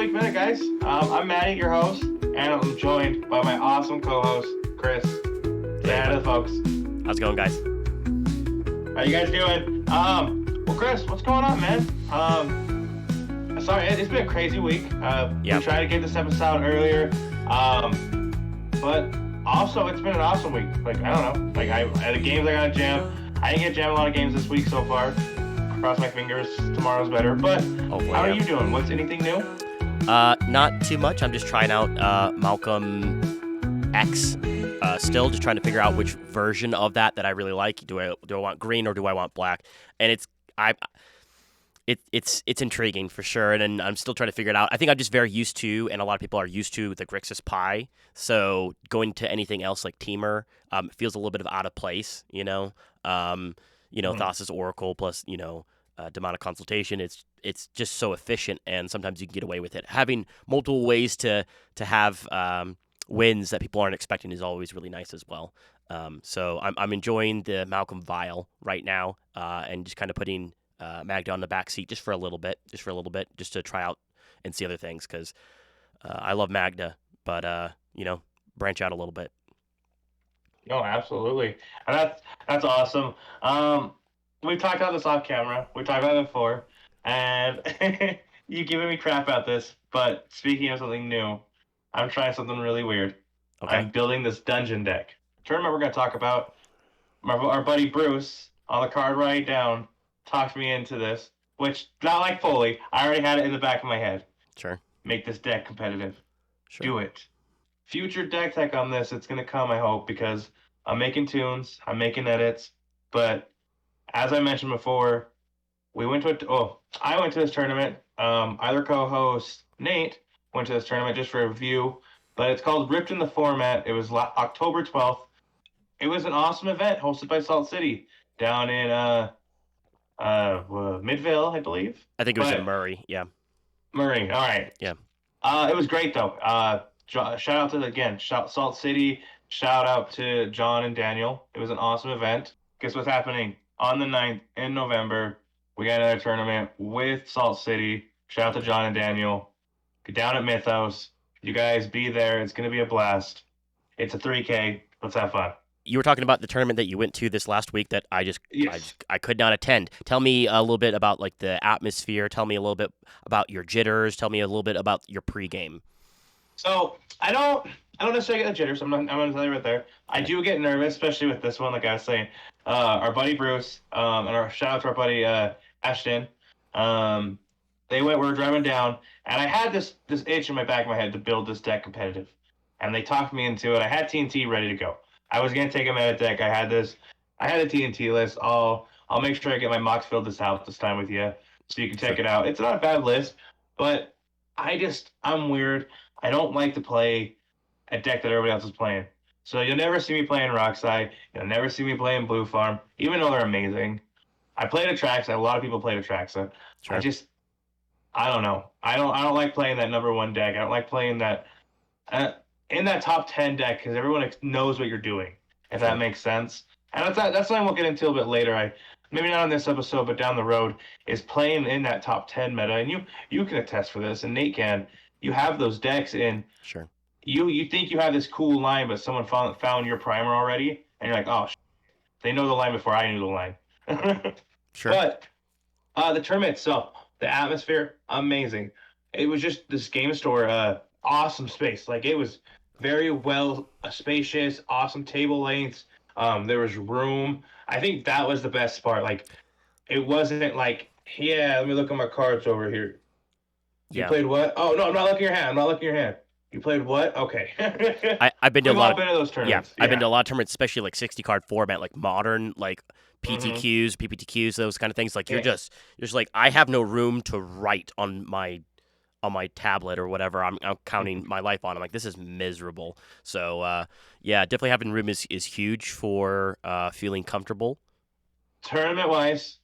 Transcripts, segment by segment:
Midweek Minute, guys. I'm Maddie, your host, and I'm joined by my awesome co-host, Chris. Say hi to the folks. How's it going, guys? How you guys doing? Well, Chris, what's going on, man? Sorry, it's been a crazy week. We tried to get this episode earlier, but also it's been an awesome week. Like, I don't know, the games I got to jam. I didn't get to jam a lot of games this week so far. Cross my fingers, tomorrow's better. But hopefully, how are you doing? What's anything new? Not too much. I'm just trying out Malcolm X. Still just trying to figure out which version of that I really like. Do I want green or do I want black? And it's intriguing for sure, and I'm still trying to figure it out. I think I'm just very used to, and a lot of people are used to, the Grixis pie. So going to anything else like Teamer feels a little bit of out of place. Thassa's Oracle plus demonic consultation. It's just so efficient, and sometimes you can get away with it. Having multiple ways to have wins that people aren't expecting is always really nice as well. So I'm enjoying the Malcolm Vial right now, and just kind of putting Magda on the back seat just for a little bit, just to try out and see other things, because I love Magda, but branch out a little bit. No, absolutely. And that's awesome. We've talked about this off camera. We talked about it before, and you giving me crap about this. But speaking of something new, I'm trying something really weird. Okay. I'm building this dungeon deck. Tournament we're going to talk about. Our buddy Bruce, on the card right down, talked me into this, which, not like fully, I already had it in the back of my head. Sure. Make this deck competitive. Sure. Do it. Future deck tech on this, it's going to come, I hope, because I'm making tunes, I'm making edits, but as I mentioned before, I went to this tournament. Other co-host Nate went to this tournament just for a review, but it's called Ripped in the Format. It was October 12th. It was an awesome event hosted by Salt City down in Midvale, I believe. I think it was in Murray. Yeah. Murray. All right. Yeah. It was great though. Shout out to Salt City. Shout out to John and Daniel. It was an awesome event. Guess what's happening on the 9th in November? We got another tournament with Salt City. Shout out to John and Daniel. Get down at Mythos. You guys be there. It's going to be a blast. It's a 3K. Let's have fun. You were talking about the tournament that you went to this last week that I could not attend. Tell me a little bit about like the atmosphere. Tell me a little bit about your jitters. Tell me a little bit about your pregame. So I don't necessarily get the jitters. I'm going to tell you right there. I do get nervous, especially with this one. Like I was saying, our buddy Bruce, and our shout out to our buddy Ashton. We were driving down, and I had this itch in my back of my head to build this deck competitive, and they talked me into it. I had TNT ready to go. I was gonna take a meta deck. I had the TNT list. I'll make sure I get my mocks filled this time with you, so you can check it out. It's not a bad list, but I'm weird. I don't like to play a deck that everybody else is playing. So you'll never see me playing Rockside. You'll never see me playing Blue Farm, even though they're amazing. I played Atraxa. A lot of people played Atraxa. Sure. I don't know. I don't like playing that number one deck. I don't like playing that in that top 10 deck, because everyone knows what you're doing, if that makes sense. And that's something we'll get into a bit later. Maybe not on this episode, but down the road, is playing in that top 10 meta. And you can attest for this, and Nate can. You have those decks in. Sure. You think you have this cool line, but someone found your primer already, and you're like, oh, they know the line before I knew the line. Sure. But the tournament itself, the atmosphere, amazing. It was just this game store, awesome space. Like, it was very well spacious, awesome table lengths. There was room. I think that was the best part. Like, it wasn't like, yeah, let me look at my cards over here. You played what? Oh, no, I'm not looking at your hand. You played what? Okay. I've been to a lot of those tournaments. Yeah, I've been to a lot of tournaments, especially like 60 card format, like modern, like PTQs, PPTQs, those kind of things. Like you're just like, I have no room to write on my tablet or whatever I'm counting my life on. I'm like, this is miserable. So definitely having room is huge for feeling comfortable. Tournament wise,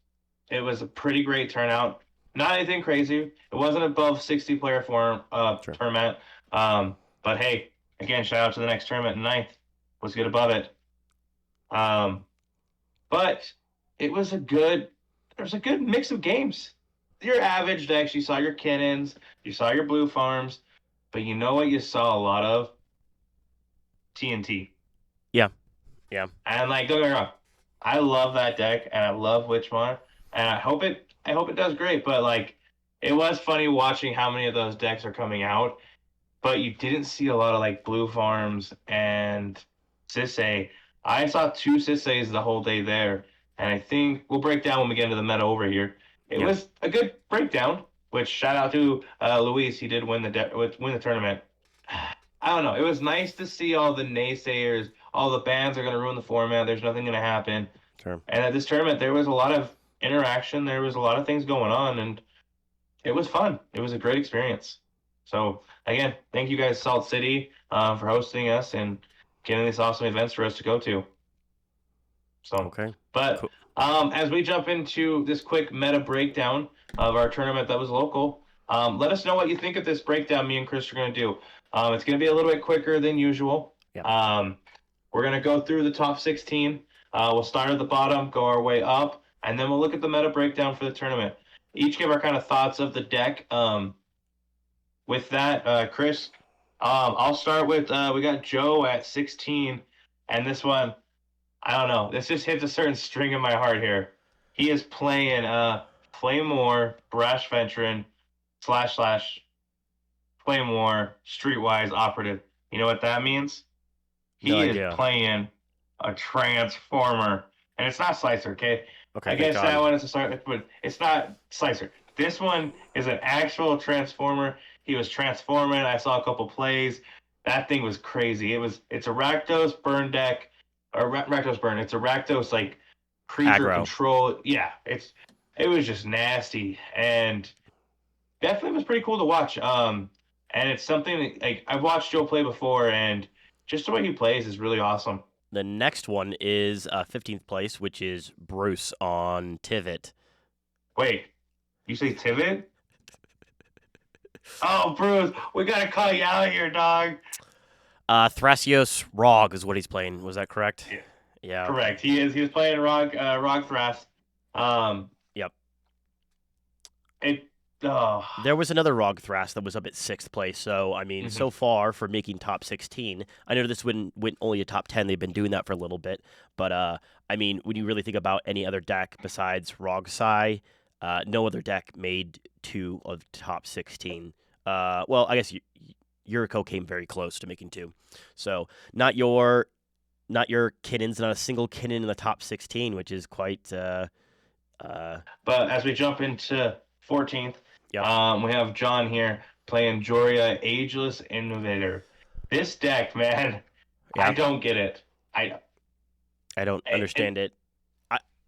it was a pretty great turnout. Not anything crazy. It wasn't above 60 player tournament. But hey, again, shout out to the next tournament in 9th. Let's get above it. But it was a good mix of games. your average decks. You saw your Cannons, you saw your Blue Farms, but you know what you saw a lot of? TNT. Yeah, yeah, And like, don't get me wrong, I love that deck and I love Witchmont, and I hope it does great. But like, it was funny watching how many of those decks are coming out, but you didn't see a lot of like Blue Farms and Sisay. I saw two Sisays the whole day there, and I think we'll break down when we get into the meta over here. It yeah, was a good breakdown, which shout out to Luis. He did win win the tournament. I don't know. It was nice to see all the naysayers, all the bans are going to ruin the format. There's nothing going to happen. sure. And at this tournament, there was a lot of interaction. There was a lot of things going on, and it was fun. It was a great experience. So again, thank you guys, Salt City, for hosting us and getting these awesome events for us to go to. So, Okay, but cool. as we jump into this quick meta breakdown of our tournament that was local, let us know what you think of this breakdown. Me and Chris are going to do. It's going to be a little bit quicker than usual. Yeah. We're going to go through the top 16. We'll start at the bottom, go our way up, and then we'll look at the meta breakdown for the tournament. Each give our kind of thoughts of the deck. With that, Chris, I'll start with we got Joe at 16, and this one, I don't know, this just hits a certain string in my heart here. He is playing Claymore, Brash Veteran, / Claymore, Streetwise Operative. You know what that means? No He is idea. playing a Transformer, and it's not Slicer, okay? Okay, I thank guess that God. one is a start, but it's not Slicer. This one is an actual Transformer. He was transforming. I saw a couple plays. That thing was crazy. It's a Rakdos burn deck, or Rakdos burn. It's a Rakdos like creature Aggro. control. Yeah, it was just nasty and definitely was pretty cool to watch. And it's something that, like I've watched Joe play before, and just the way he plays is really awesome. The next one is 15th place, which is Bruce on Tivit. Wait, you say Tivit? Oh, Bruce, we gotta call you out here, dog. Thrasios Rog is what he's playing. Was that correct? Yeah, Yeah, okay. correct. He is. He was playing Rog Thras. Um, Yep. it. Oh. There was another Rog Thras that was up at 6th place. So, I mean, Mhm. so far for making top 16, I know this went only a top 10. They've been doing that for a little bit. But, I mean, when you really think about any other deck besides Rog Sai, no other deck made two of top 16. Well, I guess Yuriko came very close to making two. So, not your Kinnons, not a single Kinnon in the top 16, which is quite. But as we jump into 14th, Yep. we have John here playing Joria Ageless Innovator. This deck, man, I Yeah. don't get it. I I don't and understand it.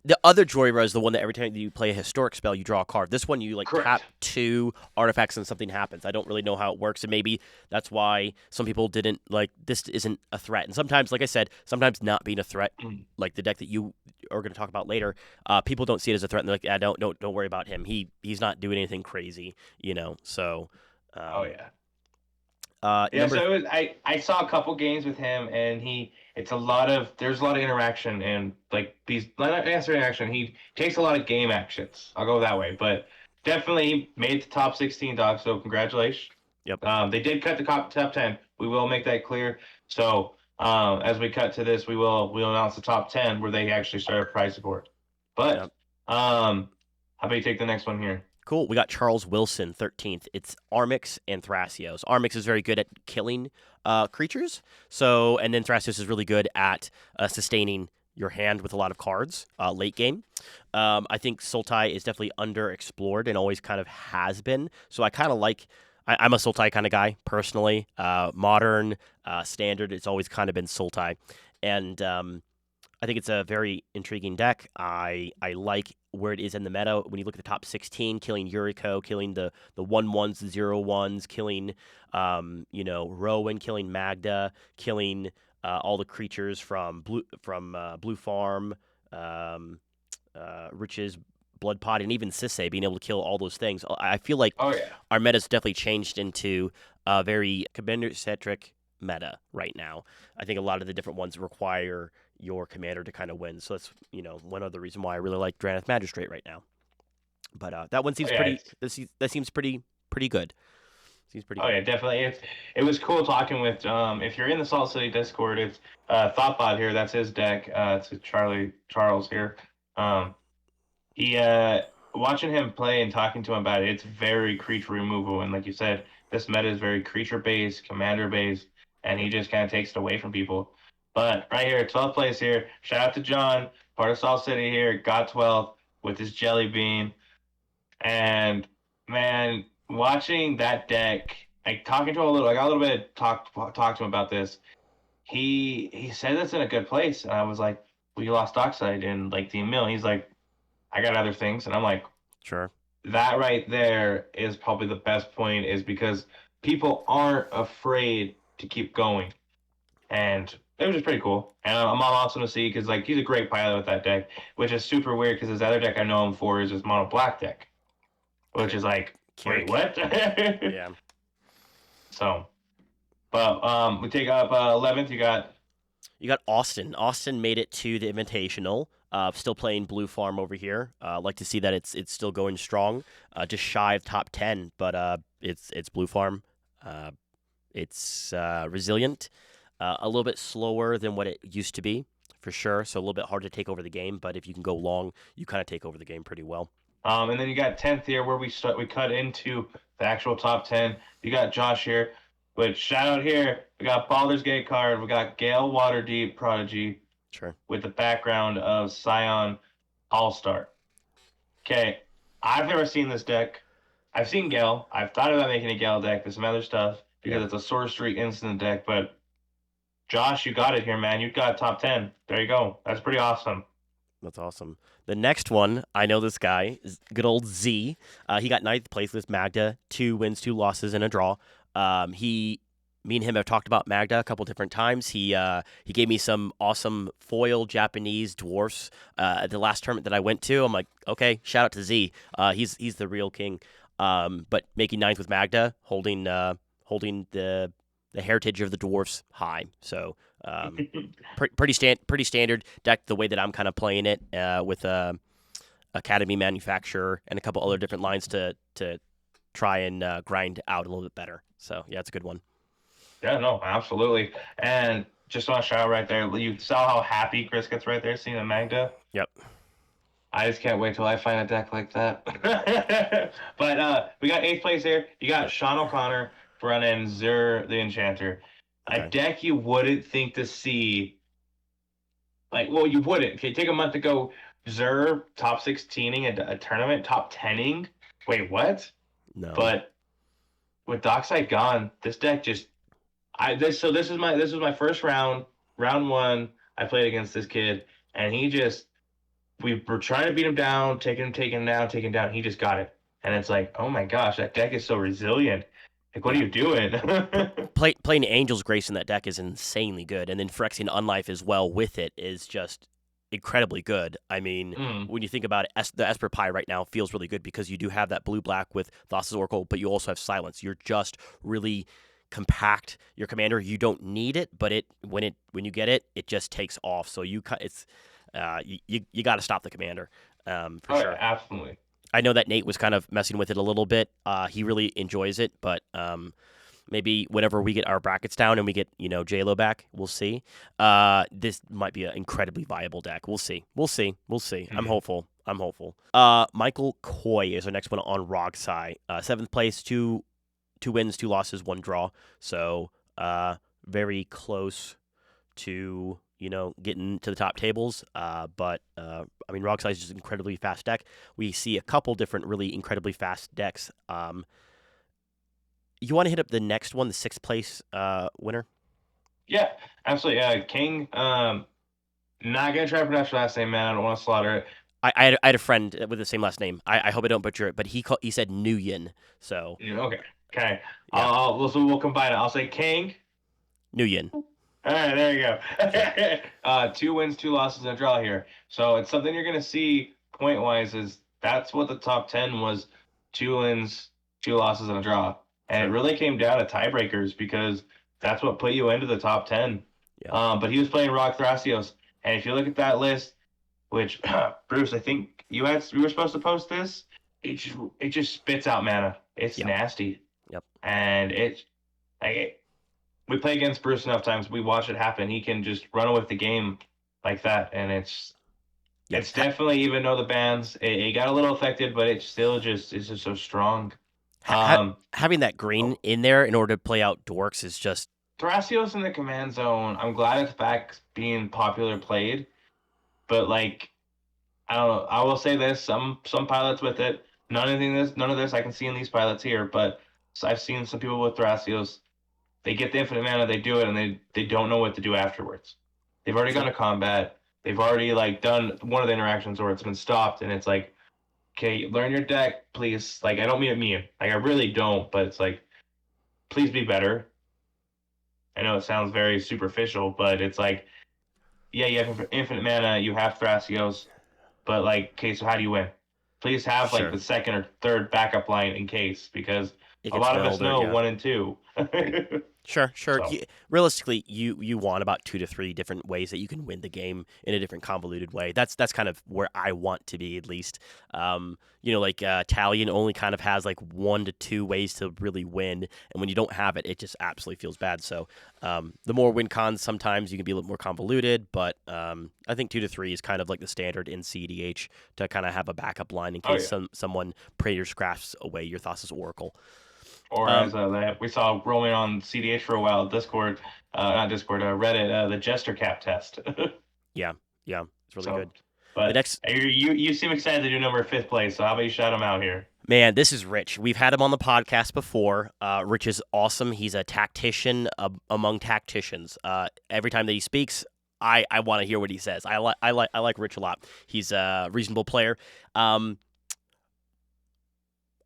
The other Joyra is the one that every time you play a historic spell, you draw a card. This one, you like tap correct. 2 artifacts and something happens. I don't really know how it works, and maybe that's why some people didn't like. This isn't a threat, and sometimes, like I said, sometimes not being a threat, Mm. like the deck that you are going to talk about later, people don't see it as a threat. And they're like, yeah, don't worry about him. He's not doing anything crazy, you know. So, Oh yeah. Yeah, number so I saw a couple games with him, and it's a lot of there's a lot of interaction and like these not answer interaction. He takes a lot of game actions. I'll go that way, but definitely he made the top 16, dog. So congratulations. Yep. They did cut the top 10. We will make that clear. So as we cut to this, we'll announce the top 10 where they actually start a prize support. But Yep. how about you take the next one here? Cool. We got Charles Wilson, 13th. It's Armix and Thrasios. Armix is very good at killing creatures. So, and then Thrasios is really good at sustaining your hand with a lot of cards late game. I think Sultai is definitely underexplored and always kind of has been. So I kind of like. I'm a Sultai kind of guy personally. Modern, standard. It's always kind of been Sultai, and I think it's a very intriguing deck. I like where it is in the meta. When you look at the top 16, killing Yuriko, killing the 1/1s, the 0/1s, killing Rowan, killing Magda, killing all the creatures from Blue Farm, Riches, Blood Pot, and even Sisay, being able to kill all those things. I feel like Oh yeah. our meta's definitely changed into a very commander-centric meta right now. I think a lot of the different ones require your commander to kind of win. So that's, one other reason why I really like Drannith Magistrate right now. But that one Oh seems yeah, pretty. That seems pretty good. Seems pretty oh good. yeah, definitely. It was cool talking with if you're in the Salt City Discord, it's Thoughtbot here. That's his deck. It's Charles here. Um, he watching him play and talking to him about it, it's very creature removal, and like you said, this meta is very creature based, commander based, and he Yep. just kind of takes it away from people. But right here, 12th place here. Shout out to John, part of Salt City here. Got 12th with his jelly bean. And man, watching that deck, like talking to him a little, I got a little bit talk to him about this. He said it's in a good place, and I was like, "Well, you lost Dockside in like the mill." He's like, "I got other things," and I'm like, Sure. "That right there is probably the best point, is because people aren't afraid to keep going." And it was just pretty cool. And I'm awesome to see because like he's a great pilot with that deck, which is super weird because his other deck I know him for is his mono black deck, which is like, wait, Kirik. what? Yeah. So, but we take up 11th. You got You got Austin. Austin made it to the Invitational. Still playing Blue Farm over here. Like to see that it's still going strong. Just shy of top 10, but it's Blue Farm. Uh, it's resilient. A little bit slower than what it used to be, for sure. So a little bit hard to take over the game. But if you can go long, you kind of take over the game pretty well. and then you got 10th here where we cut into the actual top 10. You got Josh here, which shout out here. We got Baldur's Gate card. We got Gale Waterdeep Prodigy Sure. with the background of Scion All Star. Okay, I've never seen this deck. I've seen Gale. I've thought about making a Gale deck. There's some other stuff Yeah. because it's a sorcery instant deck. But Josh, you got it here, man. You got top 10. There you go. That's pretty awesome. That's awesome. The next one, I know this guy, is good old Z. He got ninth place with Magda, 2 wins, 2 losses, and a draw. Me and him have talked about Magda a couple different times. He gave me some awesome foil Japanese dwarfs at the last tournament that I went to. I'm like, okay, shout out to Z. He's the real king. But making ninth with Magda, holding the heritage of the dwarfs high. So pretty standard deck the way that I'm kind of playing it with Academy Manufacturer and a couple other different lines to try and grind out a little bit better. So yeah, it's a good one. Yeah, no, absolutely. And just want to shout out right there. You saw how happy Chris gets right there seeing the Magda. Yep. I just can't wait till I find a deck like that. But we got 8th place here. You got Sean O'Connor running Zur the Enchanter. A Okay. deck you wouldn't think to see. Like, well, you wouldn't. Okay, take a month to go Zur top 16ing a tournament, top 10ing. Wait, what? No. But with Dockside gone, this deck just this is my first round one. I played against this kid, and we were trying to beat him down, taking him down. He just got it, and it's like, oh my gosh, that deck is so resilient. Like, what are Yeah. you doing? Playing Angel's Grace in that deck is insanely good, and then Phyrexian Unlife as well with it is just incredibly good. I mean, Mm. when you think about it, the Esper Pie right now feels really good because you do have that blue-black with Thassa's Oracle, but you also have Silence. You're just really compact your commander. You don't need it, but when you get it, it just takes off. So you got to stop the commander for Oh, sure. yeah, absolutely. I know that Nate was kind of messing with it a little bit. He really enjoys it, but maybe whenever we get our brackets down and we get JLo back, we'll see. This might be an incredibly viable deck. We'll see. Mm-hmm. I'm hopeful. Michael Coy is our next one on Rogsai. 7th place, two wins, 2 losses, 1 draw. So very close to getting to the top tables. But I mean, Rogsai is just an incredibly fast deck. We see a couple different really incredibly fast decks. You want to hit up the next one, the 6th place winner? Yeah, absolutely. King. Not gonna try to pronounce your last name, man. I don't want to slaughter it. I had a friend with the same last name. I hope I don't butcher it, but he said Nguyen. So Okay. Okay. yeah, We'll combine it. I'll say King. Nguyen. All right, there you go. 2 wins, 2 losses, and a draw here. So it's something you're gonna see point wise is that's what the top 10 was: 2 wins, 2 losses, and a draw. And Sure. it really came down to tiebreakers because that's what put you into the top 10. Yeah. But he was playing Rock Thrasios, and if you look at that list, which Bruce, I think we were supposed to post this. it just spits out mana. It's Yep. nasty, Yep. and like we play against Bruce enough times. We watch it happen. He can just run with the game like that, and Yep. it's definitely, even though the bands it got a little affected, but it's just so strong. Having that green Oh, in there in order to play out dorks is just Thrasios in the command zone. I'm glad it's back being popular played, but like I don't know. I will say this: some pilots with it. None of this I can see in these pilots here, but I've seen some people with Thrasios. They get the infinite mana, they do it, and they don't know what to do afterwards. They've already gone sure. to combat. They've already like done one of the interactions where it's been stopped, and it's like, okay, learn your deck, please. Like I don't mean it mean, like I really don't, but it's like, please be better. I know it sounds very superficial, but it's like, yeah, you have infinite mana, you have Thrasios, but like, okay, so how do you win? Please have like Sure. the second or third backup line in case, because It a gets lot of us milled or know yeah. one and two. Sure, sure. So Realistically, you want about 2 to 3 different ways that you can win the game in a different convoluted way. That's kind of where I want to be at least. Like Talion only kind of has like 1 to 2 ways to really win, and when you don't have it, it just absolutely feels bad. So, the more win cons, sometimes you can be a little more convoluted, but I think 2 to 3 is kind of like the standard in CEDH to kind of have a backup line in oh case yeah. someone Praetor scraps away your Thassa's Oracle. Or Um, as we saw rolling on CDH for a while, Discord, not Discord, Reddit, the Jester Cap test. yeah, yeah, it's really So, good. The but next you seem excited to do number fifth place. So how about you shout him out here? Man, this is Rich. We've had him on the podcast before. Rich is awesome. He's a tactician among tacticians. Every time that he speaks, I want to hear what he says. I like Rich a lot. He's a reasonable player. Um,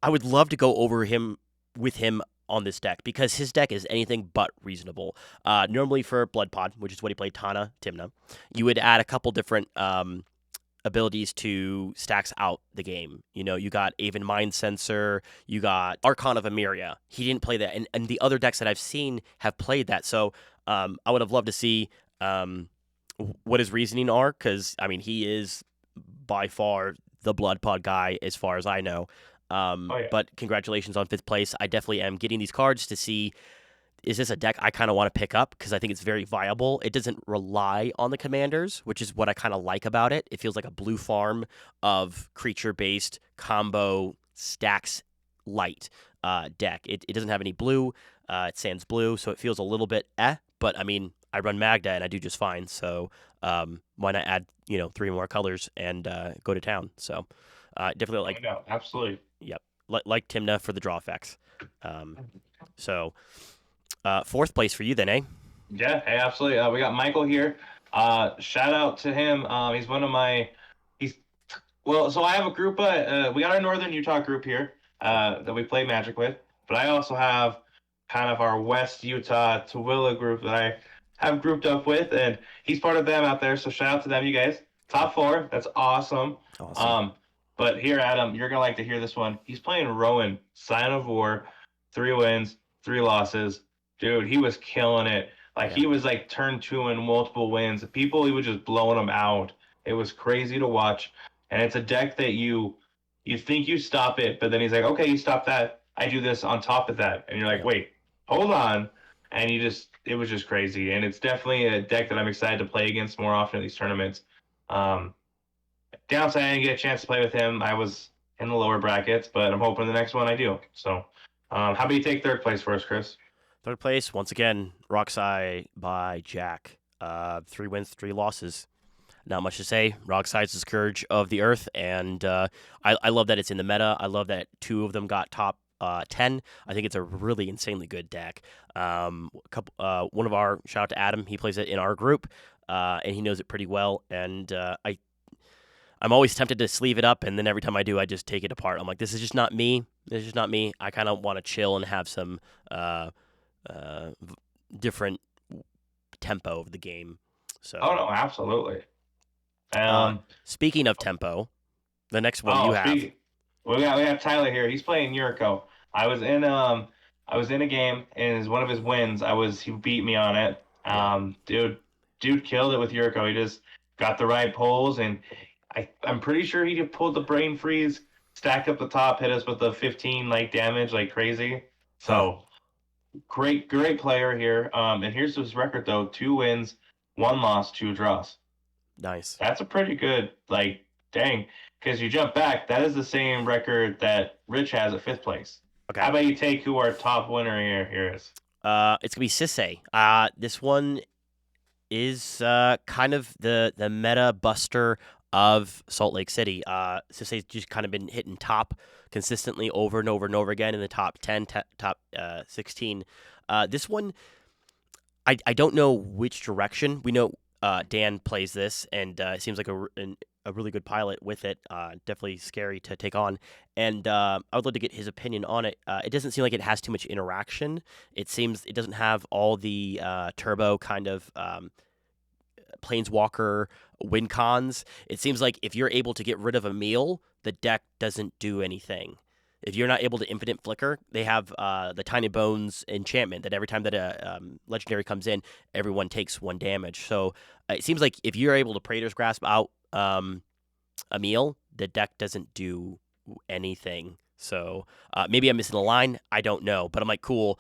I would love to go over him with him on this deck because his deck is anything but reasonable. Normally for Blood Pod, which is what he played Tana Timna, you would add a couple different abilities to stacks out the game. You got Aven Mind Sensor, you got Archon of Emeria. He didn't play that, and the other decks that I've seen have played that. So I would have loved to see what his reasoning are, because I mean he is by far the Blood Pod guy as far as I know. Oh yeah, But congratulations on fifth place. I definitely am getting these cards to see, is this a deck I kind of want to pick up because I think it's very viable. It doesn't rely on the commanders, which is what I kind of like about it. It feels like a blue farm of creature-based combo stacks light deck. It doesn't have any blue. It sans blue, so it feels a little bit but I mean, I run Magda and I do just fine. So why not add 3 more colors and go to town? So definitely oh like, no, absolutely. yep, like Timna for the draw effects. So fourth place for you then, eh? Yeah, hey, absolutely. We got Michael here. Shout out to him. He's one of my. He's well. So I have a group. We got our Northern Utah group here that we play Magic with, but I also have kind of our West Utah Tooele group that I have grouped up with, and he's part of them out there. So shout out to them, you guys. Cool. Top four. That's awesome. Awesome. Um, but here, Adam, you're gonna like to hear this one. He's playing Rowan, Sign of War, 3 wins, 3 losses. Dude, he was killing it. Like Yeah. he was like turn two in multiple wins. People, he was just blowing them out. It was crazy to watch. And it's a deck that you think you stop it, but then he's like, okay, you stop that. I do this on top of that. And you're like, Yep. wait, hold on. And it was just crazy. And it's definitely a deck that I'm excited to play against more often at these tournaments. Um, Downside, I didn't get a chance to play with him. I was in the lower brackets, but I'm hoping the next one I do. So, how about you take third place for us, Chris? Third place, once again, Roxai by Jack. 3 wins, 3 losses. Not much to say. Roxai's the scourge of the earth, and I love that it's in the meta. I love that 2 of them got top 10. I think it's a really insanely good deck. One of our, shout out to Adam, he plays it in our group, and he knows it pretty well. And I'm always tempted to sleeve it up, and then every time I do, I just take it apart. I'm like, this is just not me. This is just not me. I kind of want to chill and have some uh, different tempo of the game. Oh So, no, absolutely. uh, Um, speaking of tempo, the next one you oh, have. speaking, we have Tyler here. He's playing Yuriko. I was in I was in a game, and as one of his wins, he beat me on it. Yeah, Dude killed it with Yuriko. He just got the right pulls, and I'm pretty sure he pulled the brain freeze stacked up the top, hit us with the 15 like damage like crazy. Huh. So great player here. And here's his record though: 2 wins, 1 loss, 2 draws. Nice. That's a pretty good like dang. Because you jump back, that is the same record that Rich has at 5th place. Okay. How about you take who our top winner here is? It's gonna be Sisse. This one is kind of the meta buster of Salt Lake City. Sisse's just kind of been hitting top consistently over and over and over again in the top 10, top 16. This one, I don't know which direction. We know Dan plays this, and it seems like a really good pilot with it. Definitely scary to take on. And I would love to get his opinion on it. It doesn't seem like it has too much interaction. It seems it doesn't have all the turbo kind of planeswalker win cons. It seems like if you're able to get rid of a meal, the deck doesn't do anything. If you're not able to infinite flicker, they have the Tiny Bones enchantment that every time that a legendary comes in, everyone takes 1 damage. So it seems like if you're able to Praetor's Grasp out a meal, the deck doesn't do anything. So maybe I'm missing a line. I don't know. But I'm like, cool,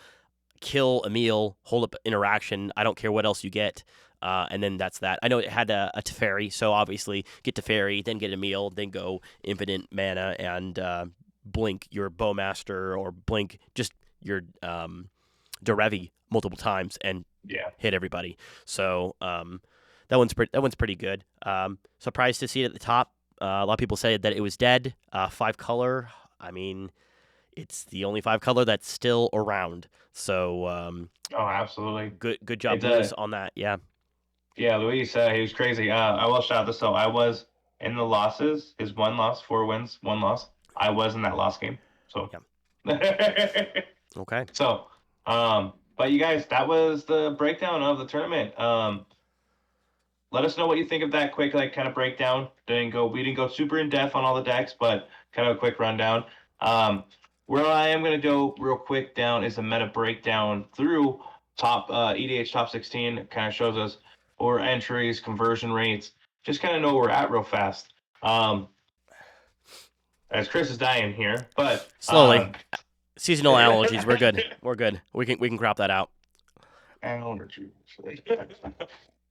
kill a meal, hold up interaction. I don't care what else you get. And then that's that. I know it had a Teferi, so obviously get Teferi, then get a meal, then go infinite mana and blink your Bowmaster or blink just your Derevi multiple times and hit everybody. So that one's pretty good. Surprised to see it at the top. A lot of people said that it was dead. 5-color. I mean, it's the only 5-color that's still around. So Oh, absolutely. Good job, Luis, on that. Yeah. Yeah, Luis, he was crazy. I will shout this out. I was in the losses. His 1 loss, 4 wins, 1 loss. I was in that loss game. So. Yeah. Okay. So, but you guys, that was the breakdown of the tournament. Let us know what you think of that quick, like kind of breakdown. We didn't go super in depth on all the decks, but kind of a quick rundown. Where I am going to go real quick down is a meta breakdown through top EDH top 16. It kind of shows us order entries, conversion rates, just kind of know where we're at real fast. As Chris is dying here, but slowly. Seasonal allergies. We're good. We're good. We can crop that out. Allergies.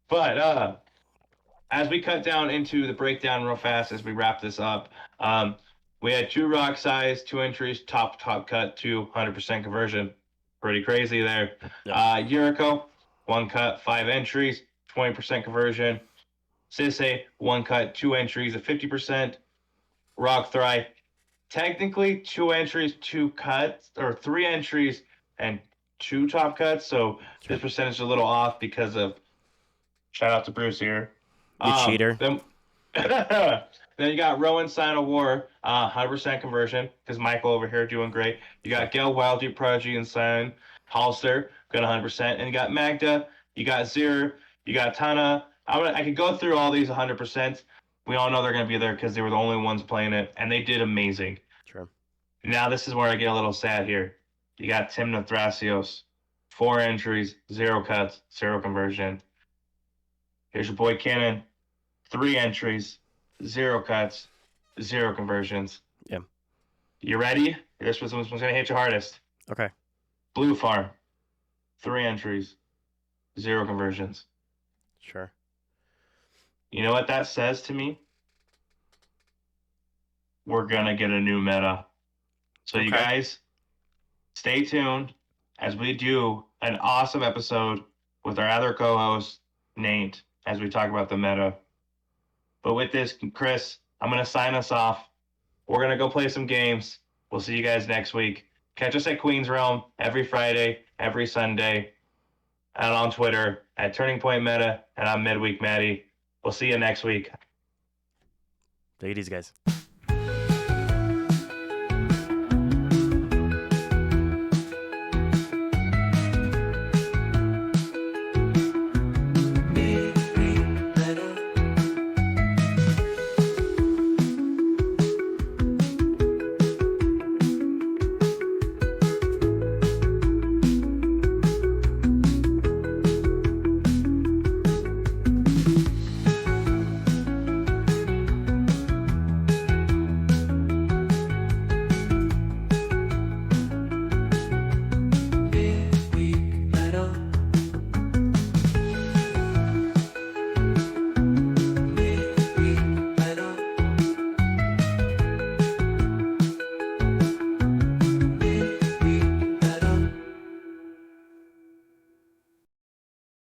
But as we cut down into the breakdown real fast as we wrap this up, we had 2 rock size, 2 entries, top cut to 100% conversion. Pretty crazy there. Yep. Yuriko, 1 cut, 5 entries, 20% conversion. Sisse, 1 cut, 2 entries at 50%. Rock Thry, technically 2 entries, 2 cuts, or 3 entries and 2 top cuts. So this percentage is a little off because of. Shout out to Bruce here. You cheater. Then you got Rowan, Sign of War, 100% conversion, because Michael over here doing great. You got Gale, Wilddeep, Prodigy, and Sign. Holster, got 100%. And you got Magda, you got Zir, you got Tana. I could go through all these 100%. We all know they're going to be there because they were the only ones playing it, and they did amazing. Sure. Now this is where I get a little sad here. You got Timna Thrasios, 4 entries, 0 cuts, 0 conversion. Here's your boy Cannon, 3 entries, 0 cuts, 0 conversions. Yeah. You ready? This one's going to hit you hardest. Okay. Blue Farm, 3 entries, 0 conversions. Sure. You know what that says to me? We're going to get a new meta. So you guys, stay tuned as we do an awesome episode with our other co-host, Nate, as we talk about the meta. But with this, Chris, I'm going to sign us off. We're going to go play some games. We'll see you guys next week. Catch us at Queen's Realm every Friday, every Sunday, and on Twitter at Turning Point Meta, and I'm Midweek Maddie. We'll see you next week. Take it easy, guys.